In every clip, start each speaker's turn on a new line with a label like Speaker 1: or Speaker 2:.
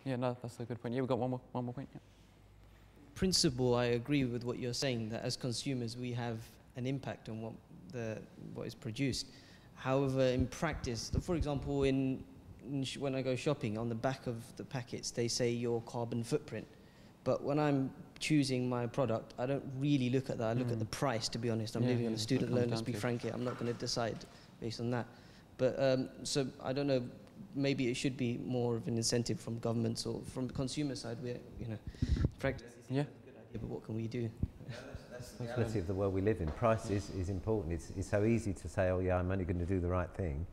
Speaker 1: Yeah, no, that's a good point. Yeah, we've got one more point. Yeah.
Speaker 2: Principle, I agree with what you're saying, that as consumers we have an impact on what is produced. However, in practice, for example, when I go shopping, on the back of the packets they say your carbon footprint. But when I'm choosing my product, I don't really look at that. I look at the price, to be honest. I'm living on a student loan, let's be frank here. I'm not going to decide based on that. But so I don't know, maybe it should be more of an incentive from governments or from the consumer side where, practice is a good idea, but what can we do?
Speaker 3: That's the reality of the world we live in. Price is important. It's so easy to say, oh yeah, I'm only going to do the right thing.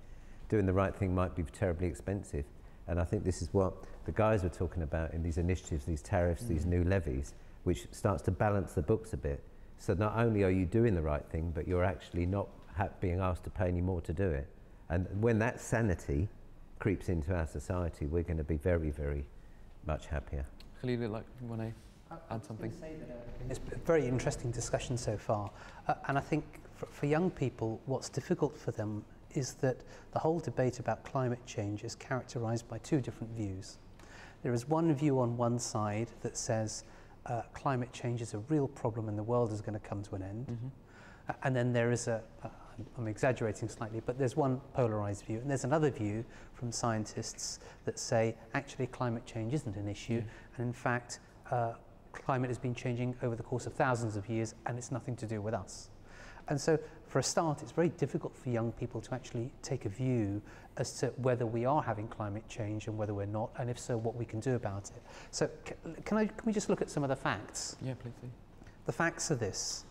Speaker 3: Doing the right thing might be terribly expensive. And I think this is what the guys were talking about in these initiatives, these tariffs, these new levies, which starts to balance the books a bit. So not only are you doing the right thing, but you're actually not being asked to pay any more to do it. And when that sanity creeps into our society, we're going to be very, very much happier.
Speaker 1: Khalid, you want to add something?
Speaker 4: It's a very interesting discussion so far. And I think for young people, what's difficult for them is that the whole debate about climate change is characterized by two different views. There is one view on one side that says climate change is a real problem and the world is going to come to an end. And then there is I'm exaggerating slightly, but there's one polarized view, and there's another view from scientists that say actually climate change isn't an issue, and in fact climate has been changing over the course of thousands of years and it's nothing to do with us. And so for a start, it's very difficult for young people to actually take a view as to whether we are having climate change and whether we're not, and if so, what we can do about it. So can we just look at some of the facts?
Speaker 1: Yeah, please do.
Speaker 4: The facts are this.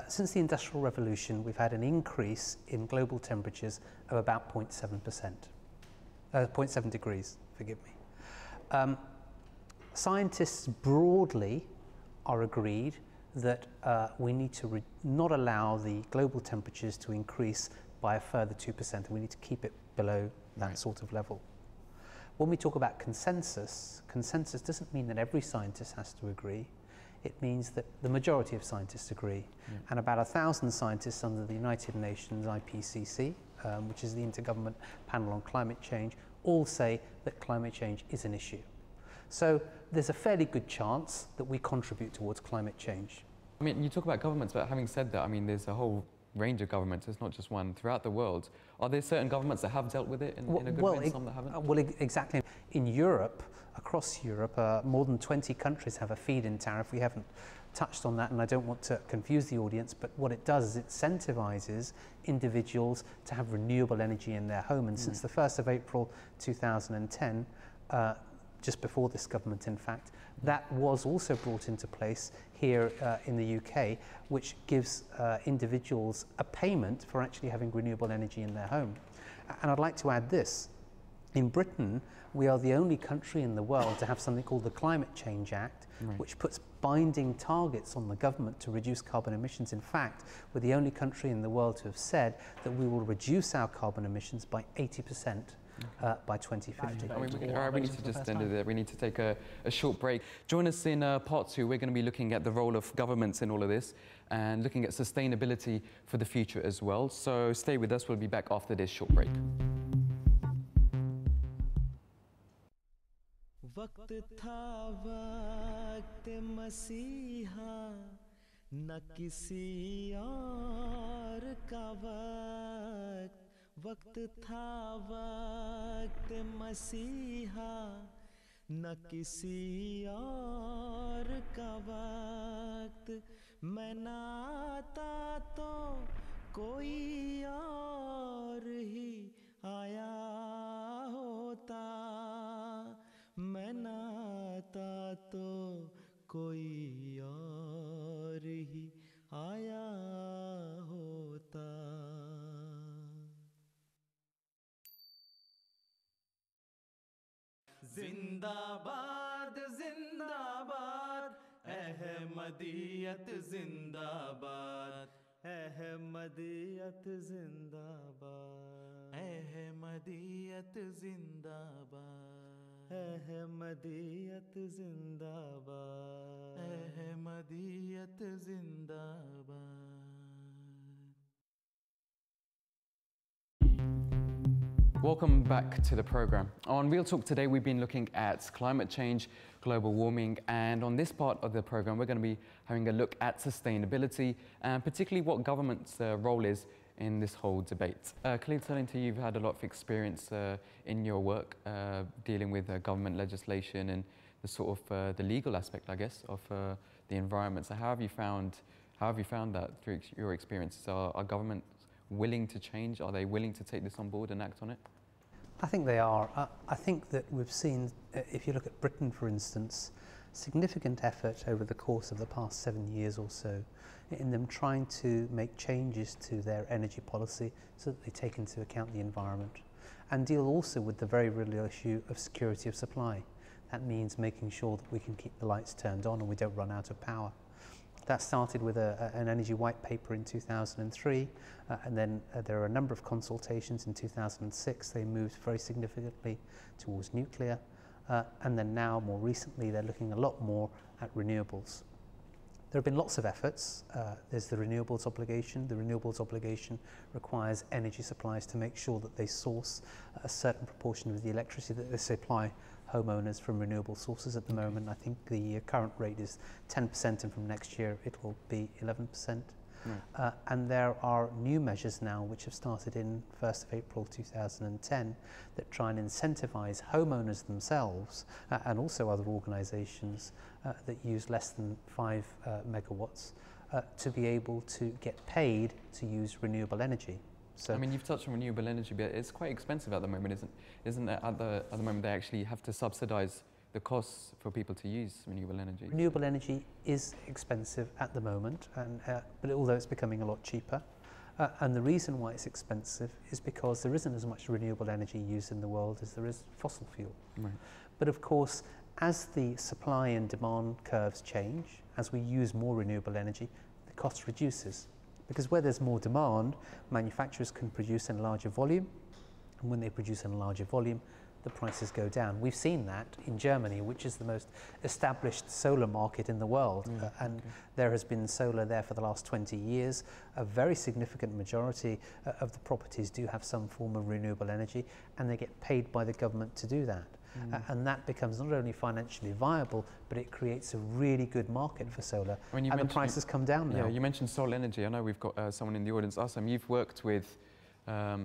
Speaker 4: Since the Industrial Revolution, we've had an increase in global temperatures of about 0.7%. 0.7 degrees, forgive me. Scientists broadly are agreed that we need to not allow the global temperatures to increase by a further 2%, and we need to keep it below that sort of level. When we talk about consensus doesn't mean that every scientist has to agree. It means that the majority of scientists agree. And about 1,000 scientists under the United Nations IPCC, which is the Intergovernment Panel on Climate Change, all say that climate change is an issue. So there's a fairly good chance that we contribute towards climate change.
Speaker 1: I mean, you talk about governments, but having said that, I mean, there's a whole range of governments, it's not just one, throughout the world. Are there certain governments that have dealt with it in a good way and some that haven't?
Speaker 4: Well, exactly. In Europe, across Europe, more than 20 countries have a feed-in tariff. We haven't touched on that, and I don't want to confuse the audience, but what it does is it incentivizes individuals to have renewable energy in their home. And since the 1st of April 2010, just before this government, in fact, that was also brought into place here in the UK, which gives individuals a payment for actually having renewable energy in their home. And I'd like to add this. In Britain, we are the only country in the world to have something called the Climate Change Act, which puts binding targets on the government to reduce carbon emissions. In fact, we're the only country in the world to have said that we will reduce our carbon emissions by 80%. By 2050.
Speaker 1: I mean, we need to just end it there. We need to take a short break. Join us in part 2. We're going to be looking at the role of governments in all of this and looking at sustainability for the future as well. So stay with us. We'll be back after this short break.
Speaker 5: वक्त था वक्त मसीहा न किसी और का वक्त था वक्त मसीहा न किसी और का वक्त मैं ना आता तो कोई और ही आया होता मैं ना आता तो कोई और ही आया होता जिंदाबाद जिंदाबाद अहमदियत जिंदाबाद अहमदियत जिंदाबाद अहमदियत जिंदाबाद अहमदियत जिंदाबाद अहमदियत जिंदाबाद
Speaker 1: Welcome back to the program. On Real Talk today, we've been looking at climate change, global warming, and on this part of the program, we're going to be having a look at sustainability and particularly what government's role is in this whole debate. Khalid, turning to you, you've had a lot of experience in your work dealing with government legislation and the sort of the legal aspect, I guess, of the environment. So how have you found that through your experiences? Are governments willing to change? Are they willing to take this on board and act on it?
Speaker 4: I think they are. I think that we've seen, if you look at Britain, for instance, significant effort over the course of the past 7 years or so in them trying to make changes to their energy policy so that they take into account the environment and deal also with the very real issue of security of supply. That means making sure that we can keep the lights turned on and we don't run out of power. That started with an energy white paper in 2003, and then there are a number of consultations in 2006. They moved very significantly towards nuclear, and then now, more recently, they're looking a lot more at renewables. There have been lots of efforts. There's the renewables obligation. The renewables obligation requires energy suppliers to make sure that they source a certain proportion of the electricity that they supply homeowners from renewable sources. At the moment, I think the current rate is 10%, and from next year it will be 11%. Right. And there are new measures now which have started in 1st of April 2010 that try and incentivize homeowners themselves and also other organizations that use less than 5 megawatts to be able to get paid to use renewable energy. So,
Speaker 1: I mean, you've touched on renewable energy, but it's quite expensive at the moment, isn't it? At the moment, they actually have to subsidise the costs for people to use renewable energy.
Speaker 4: Renewable energy is expensive at the moment, and but although it's becoming a lot cheaper. And the reason why it's expensive is because there isn't as much renewable energy used in the world as there is fossil fuel. Right. But of course, as the supply and demand curves change, as we use more renewable energy, the cost reduces. Because where there's more demand, manufacturers can produce in a larger volume, and when they produce in a larger volume, the prices go down. We've seen that in Germany, which is the most established solar market in the world, and there has been solar there for the last 20 years. A very significant majority of the properties do have some form of renewable energy, and they get paid by the government to do that. And that becomes not only financially viable, but it creates a really good market for solar, and the prices come down now.
Speaker 1: Yeah, you mentioned solar energy. I know we've got someone in the audience. Assam, you've worked with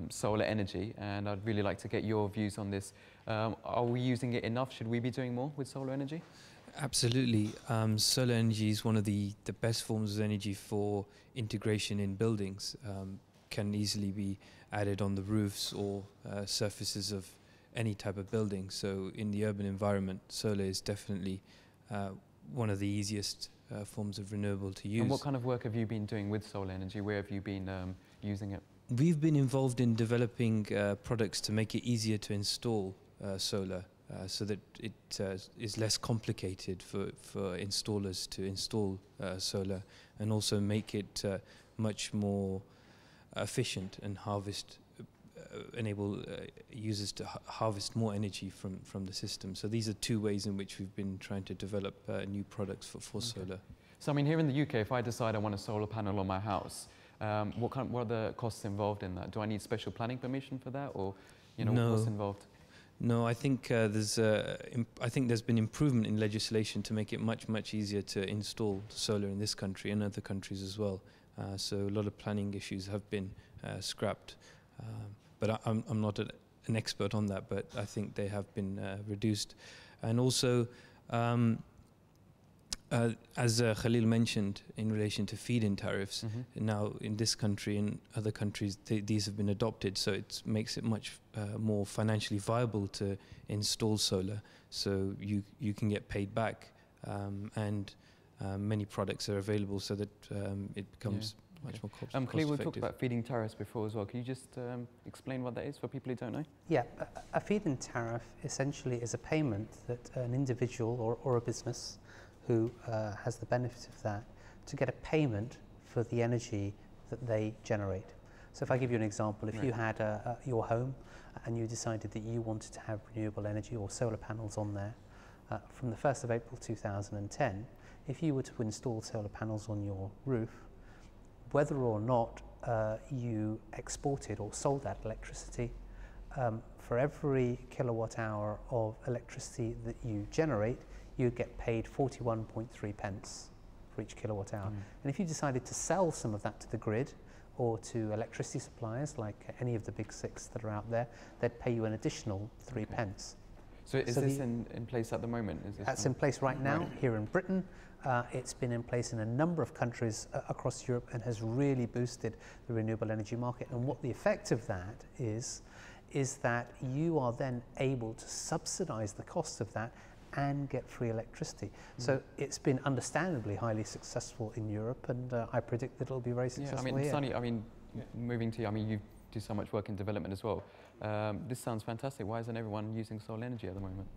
Speaker 1: solar energy, and I'd really like to get your views on this. Are we using it enough? Should we be doing more with solar energy?
Speaker 6: Absolutely. Solar energy is one of the best forms of energy for integration in buildings. Can easily be added on the roofs or surfaces of any type of building. So in the urban environment, solar is definitely one of the easiest forms of renewable to use.
Speaker 1: And what kind of work have you been doing with solar energy? Where have you been using it?
Speaker 6: We've been involved in developing products to make it easier to install solar so that it is less complicated for installers to install solar, and also make it much more efficient and enable users to harvest more energy from the system. So these are two ways in which we've been trying to develop new products for solar.
Speaker 1: So I mean, here in the UK, if I decide I want a solar panel on my house, what are the costs involved in that? Do I need special planning permission for that, or what's involved?
Speaker 6: No, I think there's been improvement in legislation to make it much easier to install solar in this country and other countries as well. So a lot of planning issues have been scrapped. But I'm not an expert on that, but I think they have been reduced. And also, as Khalil mentioned in relation to feed-in tariffs, now in this country and other countries, these have been adopted, so it makes it much more financially viable to install solar, so you can get paid back, and many products are available so that it becomes much more cost effective.
Speaker 1: Khalil, we've talked about feed-in tariffs before as well. Can you just explain what that is for people who don't know?
Speaker 4: Yeah, a feed-in tariff essentially is a payment that an individual or a business who has the benefit of that to get a payment for the energy that they generate. So if I give you an example, if you had your home and you decided that you wanted to have renewable energy or solar panels on there, from the 1st of April 2010, if you were to install solar panels on your roof, whether or not you exported or sold that electricity, for every kilowatt hour of electricity that you generate, you get paid 41.3 pence for each kilowatt hour. And if you decided to sell some of that to the grid or to electricity suppliers, like any of the big six that are out there, they'd pay you an additional 3 pence.
Speaker 1: So is this in place at the moment? Is this
Speaker 4: that's in place right now here in Britain. It's been in place in a number of countries across Europe and has really boosted the renewable energy market. And what the effect of that is that you are then able to subsidize the cost of that and get free electricity. So it's been understandably highly successful in Europe, and I predict that it'll be very successful here.
Speaker 1: Sonny, moving to you, you do so much work in development as well. This sounds fantastic. Why isn't everyone using solar energy at the moment?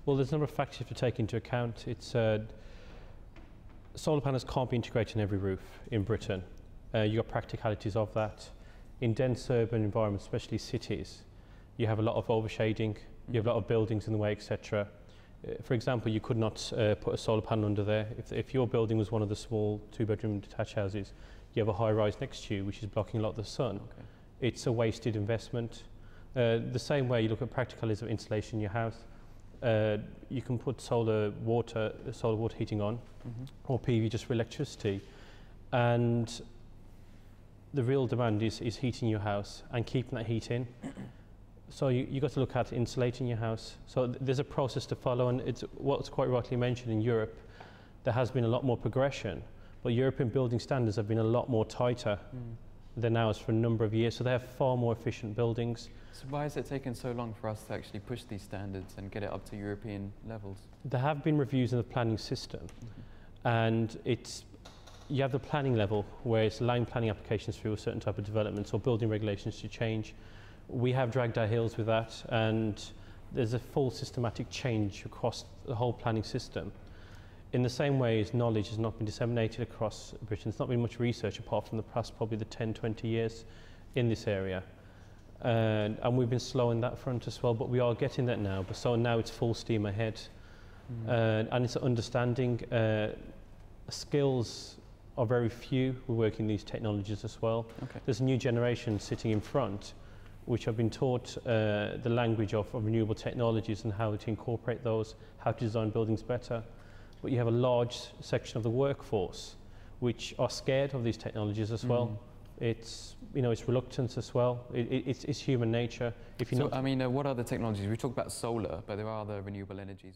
Speaker 7: Well, there's a number of factors you have to take into account. It's solar panels can't be integrated in every roof in Britain. You've got practicalities of that. In dense urban environments, especially cities, you have a lot of overshading, you have a lot of buildings in the way, etc. For example, you could not put a solar panel under there. If your building was one of the small 2-bedroom detached houses, you have a high rise next to you which is blocking a lot of the sun. Okay. It's a wasted investment. The same way you look at practicalities of insulation in your house. You can put solar water heating on, or PV just for electricity, and the real demand is heating your house and keeping that heat in. So you've got to look at insulating your house. So there's a process to follow, and it's what's quite rightly mentioned in Europe. There has been a lot more progression, but European building standards have been a lot more tighter than ours for a number of years. So they have far more efficient buildings.
Speaker 1: So why has it taken so long for us to actually push these standards and get it up to European levels?
Speaker 7: There have been reviews in the planning system, and you have the planning level where it's allowing planning applications through a certain type of developments or building regulations to change. We have dragged our heels with that, and there's a full systematic change across the whole planning system. In the same way as knowledge has not been disseminated across Britain, there's not been much research apart from the past probably the 10, 20 years in this area. And we've been slow in that front as well, but we are getting that now. But so now it's full steam ahead. And it's understanding skills are very few who work in these technologies as well. Okay. There's a new generation sitting in front which have been taught the language of renewable technologies and how to incorporate those, how to design buildings better. But you have a large section of the workforce which are scared of these technologies as well. It's reluctance as well. It's human nature. If you
Speaker 1: what are the technologies? We talk about solar, but there are other renewable energies.